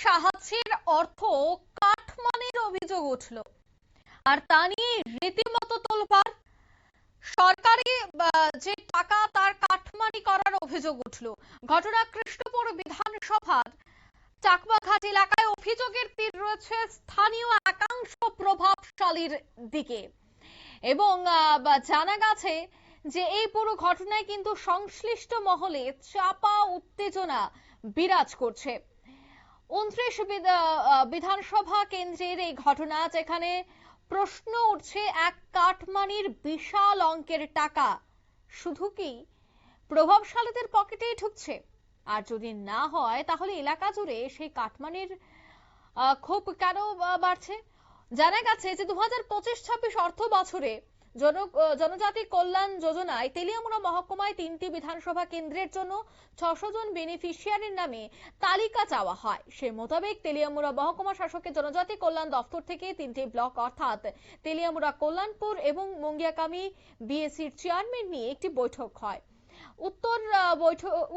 সাহায্যের অর্থ কাটমানির অভিযোগ উঠল, আর তা নিয়ে রীতিমতো তোলপাড়। সরকারি যে টাকা তার কাটমানি করার অভিযোগ উঠল। ঘটনা কৃষ্ণপুর বিধানসভার চাকমাঘাট এলাকায়। অভিযোগের তীর রয়েছে স্থানীয় একাংশ প্রভাবশালীর দিকে এবং জানা গেছে যে এই পুরো ঘটনায় কিন্তু সংশ্লিষ্ট মহলে চাপা উত্তেজনা বিরাজ করছে। 29 বিধানসভা কেন্দ্রের এই ঘটনা, যেখানে প্রশ্ন উঠছে এক কাটমানির বিশাল অঙ্কের টাকা শুধু কি প্রভাবশালীদের পকেটেই ঢুকছে, আর যদি না হয় তাহলে এলাকা জুড়ে সেই কাটমানির ক্ষোভ কেন বাড়ছে। জানা গেছে যে 2025-26 অর্থ বছরে জনজাতি কল্যাণ যোজনায় তেলিয়ামুড়া মহকুমায় 3টি বিধানসভা কেন্দ্রের জন্য 600 জন বেনিফিশিয়ারির নামে তালিকা চাওয়া হয়। সে মোতাবেক তেলিয়ামুড়া মহকুমা শাসকের জনজাতি কল্যাণ দপ্তর থেকে 3টি ব্লক অর্থাৎ তেলিয়ামুড়া, কল্যাণপুর এবং মুঙ্গিয়াকামি বিএসির চেয়ারম্যান নিয়ে একটি বৈঠক হয়।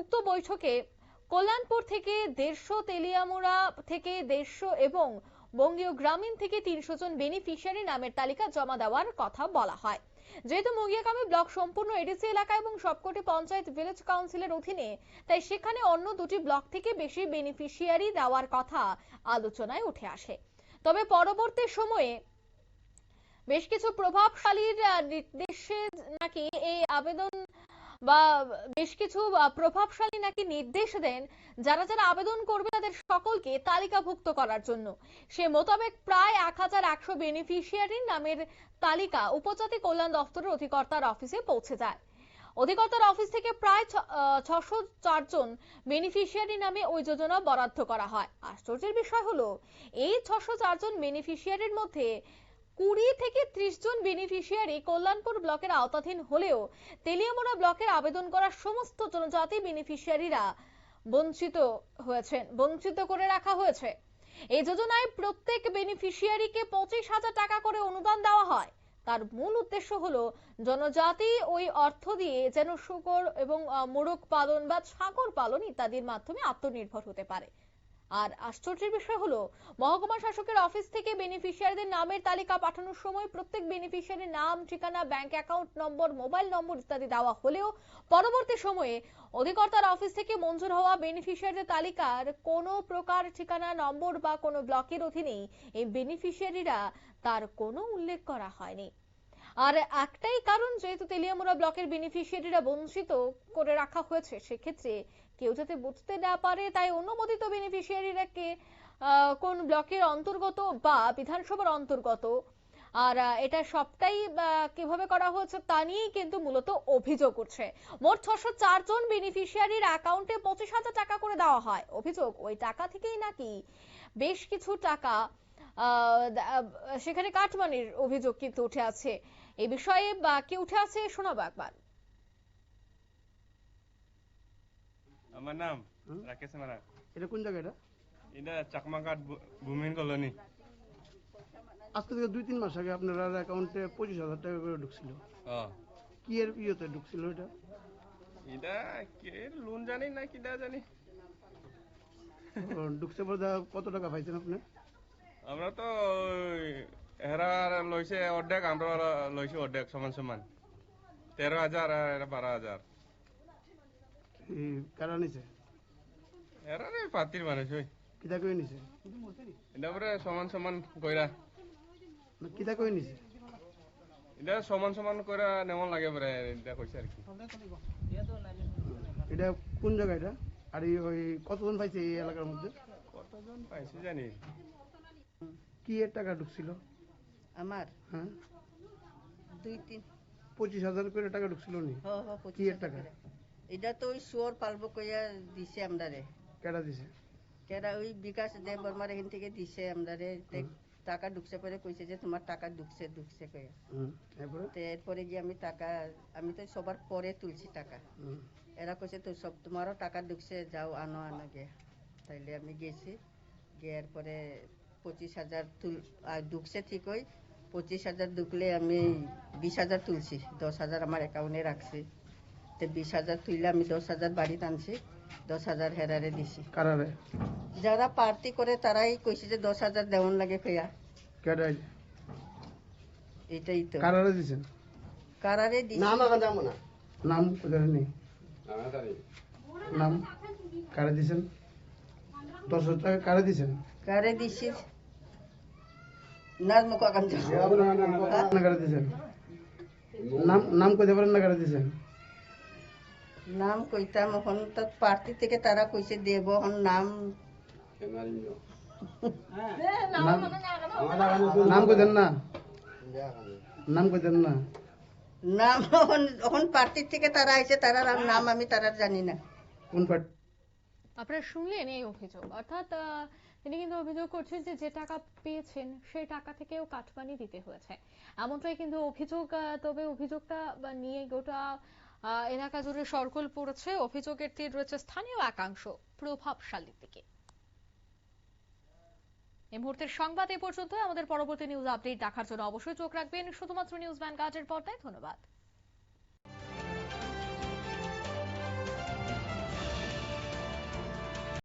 উক্ত বৈঠকে কল্যাণপুর থেকে 150, তেলিয়ামুড়া থেকে 150 এবং বঙ্গীয় গ্রামীণ থেকে 300 জন বেনিফিশিয়ারি নামের তালিকা জমা দেওয়ার কথা বলা হয়। যেহেতু মুঙ্গিয়াকামি ব্লক সম্পূর্ণ এডিসি এলাকা এবং সবকটি পঞ্চায়েত ভিলেজ কাউন্সিলের অধীনে, তাই সেখানে অন্য দুটি ব্লক থেকে বেশি বেনিফিশিয়ারি দেওয়ার কথা আলোচনায় উঠে আসে। তবে পরবর্তী সময়ে বেশ কিছু প্রভাবশালীর নির্দেশে নাকি এই আবেদন বা বেশ কিছু প্রভাবশালী নাকি নির্দেশ দেন যারা যারা আবেদন করবে তাদের সকলকে তালিকাভুক্ত করার জন্য। সে মোতাবেক প্রায় 1100 বেনিফিশিয়ারির নামের তালিকা উপজাতি কল্যাণ দপ্তরের অধিকর্তার অফিসে পৌঁছে যায়। অধিকর্তার অফিস থেকে প্রায় 604 জন বেনিফিশিয়ারি নামে ওই যোজনা বরাদ্দ করা হয়। আশ্চর্যের বিষয় হলো, এই 604 জন বেনিফিশিয়ারির মধ্যে 20 থেকে 30 জন বেনিফিশিয়ারি কল্যাণপুর ব্লকের আওতাধীন হলেও তেলিয়ামুড়া ব্লকের আবেদন করা সমস্ত জনজাতি বেনিফিশিয়ারিরা বঞ্চিত করে রাখা হয়েছে। এই যোজনায় প্রত্যেক বেনিফিশিয়ারিকে 25,000 টাকা করে অনুদান দেওয়া হয়। তার মূল উদ্দেশ্য হলো জনজাতি ওই অর্থ দিয়ে যেন শূকর এবং মোরগ পালন বা ছাগল পালন ইত্যাদির মাধ্যমে আত্মনির্ভর হতে পারে। আর আশ্চর্যের বিষয় হলো, মহকুমা শাসকের অফিস থেকে বেনিফিশিয়ারিদের নামের তালিকা পাঠানোর সময় প্রত্যেক বেনিফিশিয়ারির নাম, ঠিকানা, ব্যাংক অ্যাকাউন্ট নম্বর, মোবাইল নম্বর ইত্যাদি দেওয়া হলেও পরবর্তী সময়ে অধিকর্তার অফিস থেকে মঞ্জুর হওয়া বেনিফিশিয়ারিদের তালিকার কোনো প্রকার ঠিকানা, নম্বর বা কোনো ব্লকের অধীনেই এই বেনিফিশিয়ারিরা তার কোনো উল্লেখ করা হয়নি। আর একটাই কারণ, যেহেতু তেলিয়ামুড়া ব্লকের বেনিফিশিয়ারিরা বঞ্চিত করে রাখা হয়েছে, সেক্ষেত্রে কেউ যাতে বুঝতে না পারে, তাই অনুমোদিত বেনিফিশিয়ারিরা কে কোন ব্লকের অন্তর্গত বা বিধানসভার অন্তর্গত, আর এটা সবটাই কিভাবে করা হয়েছে তা নিয়েই কিন্তু মূলত অভিযোগ উঠছে। মোট 604 জন বেনিফিশিয়ারির অ্যাকাউন্টে 25,000 টাকা করে দেওয়া হয়। অভিযোগ, ওই টাকা থেকেই নাকি বেশ কিছু টাকা সেখানে কাটমানির অভিযোগ কিন্তু উঠে আছে। এই বিষয়ে কি উঠে আছে শোনাবো একবার। আমার নাম রাকেশ মারা। এটা কোন জায়গা? এটা চাকমাঘাট ভূমিহীন কলোনি। আজকে থেকে 2-3 মাস আগে আপনার অ্যাকাউন্টে 25,000 টাকা করে ঢুকছিল। কি এর ইয়েতে ঢুকছিল এটা? এটা কে লোন জানি না কিটা জানি। ঢুকছে পরে কত টাকা পাইছেন আপনি? আমরা তো এরা লইছে অর্ধেক, আমরা লইছি অর্ধেক, সমান সমান 13,000 আর 12,000। কারা নিছে? এরা পাতির মানুষ ওই কিতা কই নিছে? এটা পরে সমান সমান কইরা কিতা কই নিছে? এটা সমান সমান কইরা নেমন লাগে পরে এটা কইছে আর কি। এটা কোন জায়গা এটা? আর ওই কতজন পাইছে এই এলাকার মধ্যে? কতজন পাইছে জানি। কি এর টাকা ঢুকছিল? আমার হ্যাঁ 2-3 25,000 করে টাকা ঢুকছিল নি? কি এর টাকা? এটা তো ওই শুয়োর পালবো কইয়া দিছে আমদারে। কেডা দিছে? কেডা ওই বিকাশ দেব বর্মার এখান থেকে দিছে আমদারে। টাকা ঢুকছে পরে কইছে যে তোমার টাকা ঢুকছে কইয়া। এরপরে গিয়ে আমি তো সবার পরে তুলছি টাকা। এরা কইছে তো সব তোমারও টাকা ঢুকছে, যাও আনো গে। তাইলে আমি গেছি, গিয়ে পরে 25,000 ঢুকছে ঠিকই। 25,000 ঢুকলে আমি 20,000 তুলছি, 10,000 আমার অ্যাকাউন্টে রাখছি। তো 20,000 তুইলে আমি 10,000 বাড়িতে আনছি, 10,000 হেরারে দিছি। কারারে? যারা প্রার্থী করে তারাই কইছে যে 10,000 দেওয়ান লাগে কইয়া কেডা এটাই তো কারারে দিছেন কারারে দিছি নাম কোথায় নেই নাম কারে দিছেন 10,000 টাকা কারে দিছেন কারে দিছি নাজমুক আকান্ত না কারে দিছেন নাম নাম কইতে পারেন না কারে দিছেন নাম কইতাম এখন তো প্রার্থী থেকে তারা কইছে দেব এখন নাম নাম কইতেন না নাম কইতেন না নাম এখন প্রার্থীর থেকে তারা আইছে তারা নাম আমি তারা জানি না কোন পার্ট আপনারা শুনলেন এই অভিযোগ, অর্থাৎ তিনি কিন্তু অভিযোগ করছেন যে যে টাকা পেয়েছেন সেই টাকা থেকেও কাটমানি দিতে হয়েছে, এমনটাই কিন্তু অভিযোগ। তবে অভিযোগটা নিয়ে গোটা এলাকা জুড়ে সরগোল পড়েছে। অভিযোগের তীর রয়েছে স্থানীয় একাংশ প্রভাবশালীর দিকে। এই মুহূর্তের সংবাদ এ পর্যন্ত। আমাদের পরবর্তী নিউজ আপডেট দেখার জন্য অবশ্যই চোখ রাখবেন শুধুমাত্র নিউজ ভ্যানগার্ডের পর্দায়। ধন্যবাদ।